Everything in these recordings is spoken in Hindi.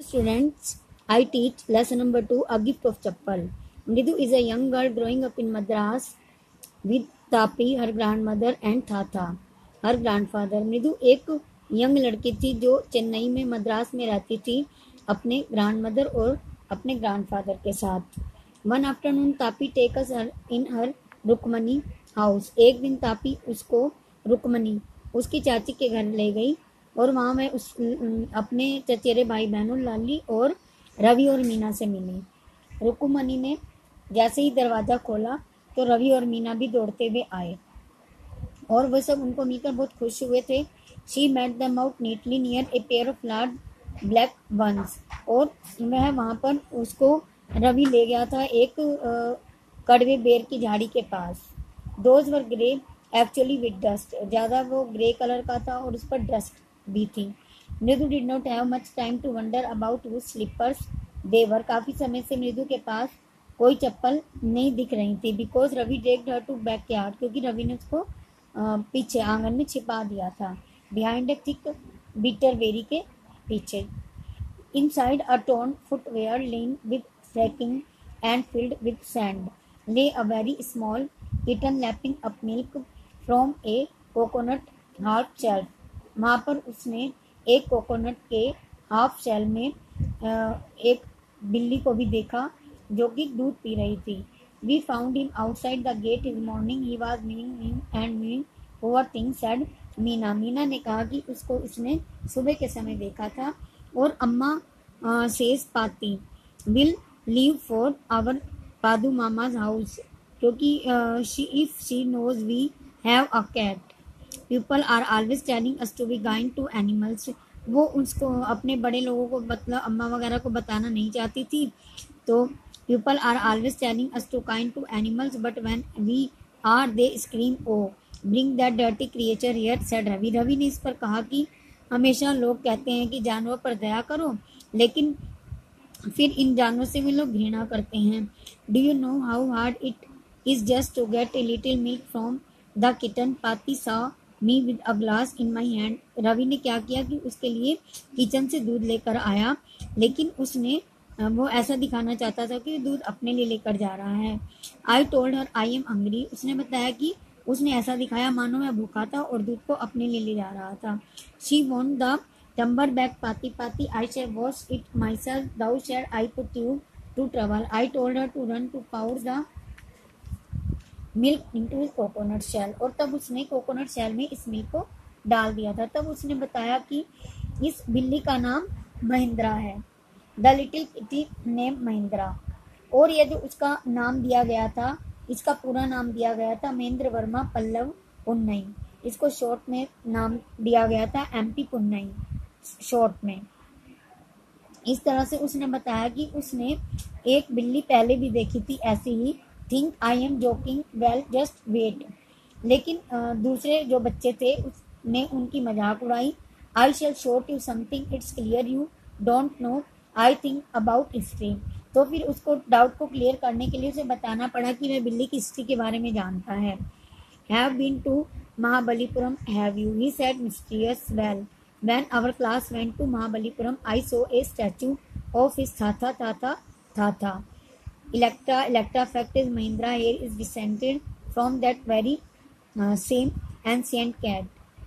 Students, I teach lesson number 2, A Gift of Chappal. Mridu is a young girl growing up in Madras with Tapi, her grandmother, and Tata, her grandfather. मृदु एक यंग लड़की थी जो चेन्नई में मद्रास में रहती थी अपने ग्रैंडमदर और अपने ग्रैंडफादर के साथ. वन आफ्टरनून तापी टेकस हर इन हर रुकमनी हाउस. एक दिन तापी उसको रुकमनी उसकी चाची के घर ले गई और वहाँ मैं अपने चचेरे भाई बहनों लाली और रवि और मीना से मिली. रुकुमनी ने जैसे ही दरवाज़ा खोला तो रवि और मीना भी दौड़ते हुए आए और वह सब उनको मिलकर बहुत खुश हुए थे. She met them out neatly near a pair of large black ones. और वह वहाँ पर उसको रवि ले गया था एक कड़वे बेर की झाड़ी के पास. Those were grey actually with dust. ज़्यादा वो ग्रे कलर का था और उस पर डस्ट भी थी. Mridu did not have much time to wonder about whose slippers they were. काफ़ी समय से मृदु के पास कोई चप्पल नहीं दिख रही थी. Because Ravi dragged her to back yard. क्योंकि रवि ने उसको पीछे आंगन में छिपा दिया था. Behind a thick bitter berry के पीछे. Inside a torn footwear lane with sacking and filled with sand lay a very small kitten lapping up milk from a coconut half shelf. वहाँ पर उसने एक कोकोनट के हाफ शेल में एक बिल्ली को भी देखा जो कि दूध पी रही थी. We found him outside the gate is morning. He was mewing and mewing over things said Meena. Meena ने कहा कि उसको इसने सुबह के समय देखा था. और Amma says Paati will leave for our Padu mama's house. क्योंकि if she knows we have a cat. People are always telling us to be kind to animals. वो उसको अपने बड़े लोगों को मतलब अम्मा वगैरह को बताना नहीं चाहती थी. तो people are always telling us to kind to animals but when we are they scream oh bring that dirty creature here said Ravi. Ravi ने इस पर कहा कि हमेशा लोग कहते हैं कि जानवर पर दया करो लेकिन फिर इन जानवरों से भी लोग घृणा करते हैं. Do you know how hard it is just to get a little milk from the kitten. Patty saw me with a glass in my hand. Ravi ने क्या किया कि उसके लिए किचन से दूध लेकर आया लेकिन उसने वो ऐसा दिखाना चाहता था कि दूध अपने लिए लेकर जा रहा है. आई told her I am hungry. उसने बताया कि उसने ऐसा दिखाया मानो मैं भूखा था और दूध को अपने लिए ले जा रहा था. She want the tumbler back. Paati Paati I shall wash it myself. Though shall I put you to trouble. I told her to run to pour the milk into coconut shell. और तब उसने कोकोनट शेल में इस मिल्क को डाल दिया था. तब उसने बताया कि इस बिल्ली का नाम महिंद्रा है. The little kitty name Mahindra. और ये जो उसका नाम दिया गया था इसका पूरा नाम दिया गया था महेंद्र वर्मा पल्लव पुन्नई. इसको शॉर्ट में नाम दिया गया था एमपी पुन्नई शॉर्ट में. इस तरह से उसने बताया कि उसने एक बिल्ली पहले भी देखी थी ऐसी ही. Think I am joking well just wait. लेकिन दूसरे जो बच्चे थे उसने उनकी मजाक उड़ाई. I shall show you something it's clear you don't know I think about history. तो फिर उसको डाउट को क्लियर करने के लिए उसे बताना पड़ा कि वह बिल्ली की हिस्ट्री के बारे में जानता है. Have been to Mahabalipuram have you. He said mysterious well. When our class went to Mahabalipuram I saw a statue of his thatha thatha thatha. Electra fact is Mahindra hair is descended from that very same ancient cat.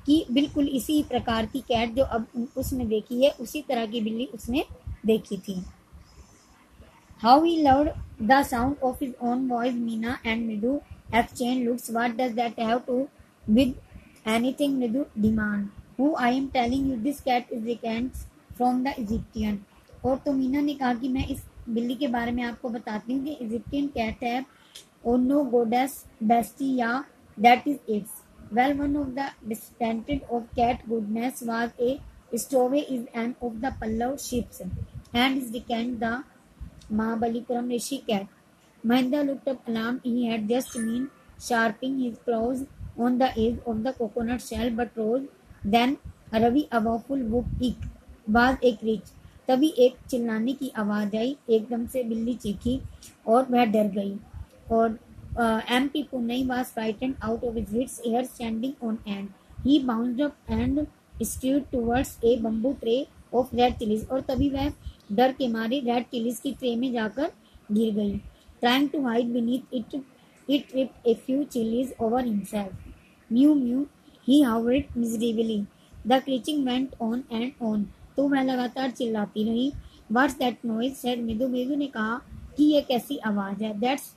कि बिल्कुल इसी प्रकार की कैट जो अब उसने देखी है उसी तरह की बिल्ली उसने देखी थी. How he loved the sound of his own voice. Meena and Mridu exchanged looks. What does that have to with anything? Mridu demand. Who I am telling you this cat is descended from the Egyptian. और तो मीना ने कहा कि मैं इस बिल्ली के बारे में आपको बताती हूँ कि इजिप्टियन कैट है. ओनो goddess Bastet that is it's. Well one of the descendants of cat goodness was a stowaway is an of the Pallava ships and is descended the Mahabalipuram Rishi cat. Mahinda looked up alarmed. He had just been sharpening his claws on the edge of the coconut shell but rose. Then Ravi a woeful whoop eek was a creech. तभी एक चिल्लाने की आवाज आई. एकदम से बिल्ली चीखी और वह डर गई. और MP पुन्नई was frightened out of his wits, hair standing on end. He bounced up and steered towards a bamboo tray of red chilies. और तभी वह डर के मारे रेड चिलीज की ट्रे में जाकर गिर गई। Trying to hide beneath it tripped a few chillies over himself. Mew mew he howled miserably. The screeching went on and on. तो वह लगातार चिल्लाती रही। What's that noise said Midu. Midu ने कहा कि ये कैसी आवाज है। That's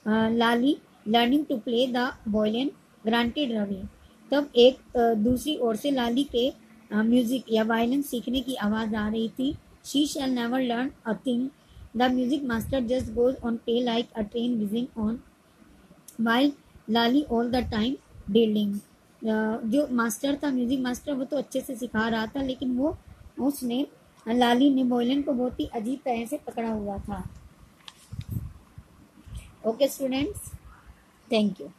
Lali learning to play the violin. Granted Ravi. तब एक दूसरी ओर से लाली के म्यूजिक या वायलिन सीखने की आवाज आ रही थी। She shell never learn a thing. The music master just goes on play like a train wheezing on while Lali all the time dealing. जो मास्टर था, म्यूजिक मास्टर, वो तो अच्छे से सिखा रहा था, लेकिन वो उसने लाली ने वायलिन को बहुत ही अजीब तरह से पकड़ा हुआ था। Okay students, thank you.